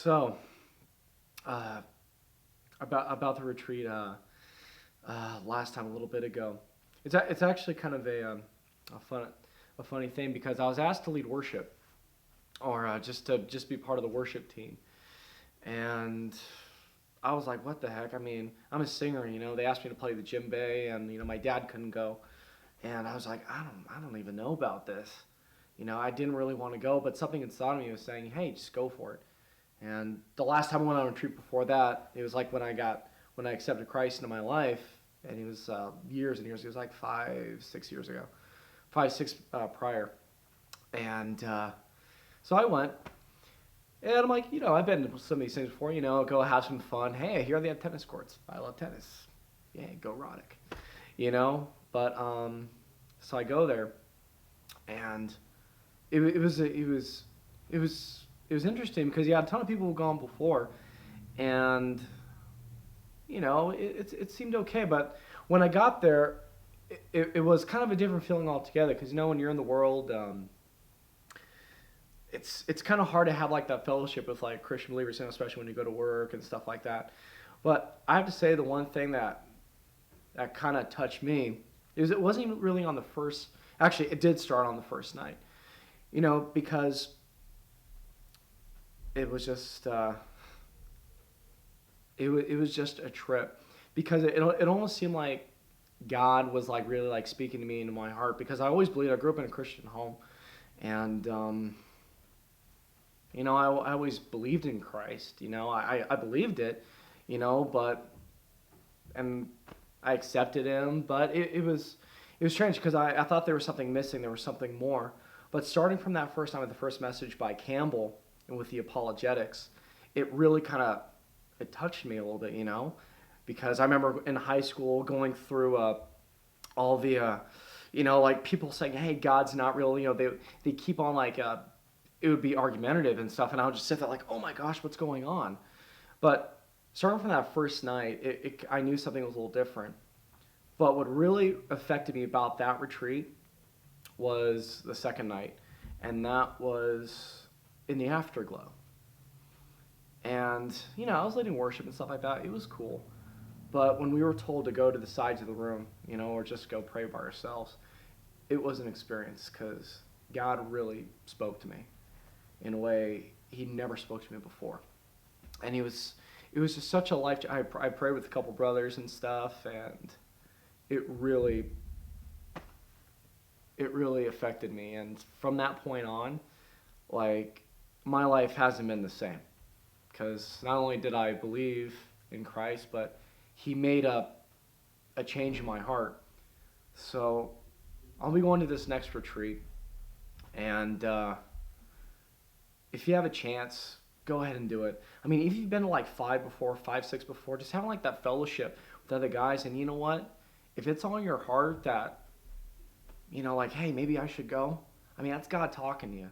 So, uh, about the retreat last time a little bit ago, it's actually kind of a fun a funny thing because I was asked to lead worship or just be part of the worship team, and I was like, what the heck? I mean, I'm a singer, They asked me to play the djembe, and my dad couldn't go, and I was like, I don't even know about this. I didn't really want to go, but something inside of me was saying, hey, just go for it. And the last time I went on a retreat before that, it was like when I accepted Christ into my life, and it was years and years. It was like 5, 6 years ago, 5, 6 prior, and so I went, and I'm like, I've been to some of these things before. Go have some fun. Hey, here they have tennis courts. I love tennis. Yeah, go Roddick. But so I go there, and it was interesting because you had a ton of people who've gone before, and it seemed okay. But when I got there, it was kind of a different feeling altogether because when you're in the world, it's kind of hard to have like that fellowship with like Christian believers, especially when you go to work and stuff like that. But I have to say the one thing that kind of touched me is it wasn't even really on the first. Actually, it did start on the first night, because it was just it was just a trip because it almost seemed like God was like really like speaking to me into my heart because I always believed I grew up in a Christian home, and I always believed in Christ. I believed it, but and I accepted Him, but it was strange because I thought there was something missing, there was something more. But starting from that first time with the first message by Campbell and with the apologetics, it really kind of it touched me a little bit, because I remember in high school going through all the like people saying, hey, God's not real. They keep on like it would be argumentative and stuff, and I would just sit there like, oh my gosh, what's going on? But starting from that first night, I knew something was a little different. But what really affected me about that retreat was the second night, and that was in the afterglow. And, I was leading worship and stuff like that. It was cool. But when we were told to go to the sides of the room, or just go pray by ourselves, it was an experience because God really spoke to me in a way He never spoke to me before. And it was just such a life. I prayed with a couple brothers and stuff, and it really affected me. And from that point on, like, my life hasn't been the same because not only did I believe in Christ, but He made a change in my heart. So I'll be going to this next retreat, and if you have a chance, go ahead and do it. I mean, if you've been to like 5, 6 before, just having like that fellowship with other guys, and you know what? If it's on your heart that, like, hey, maybe I should go, I mean, that's God talking to you.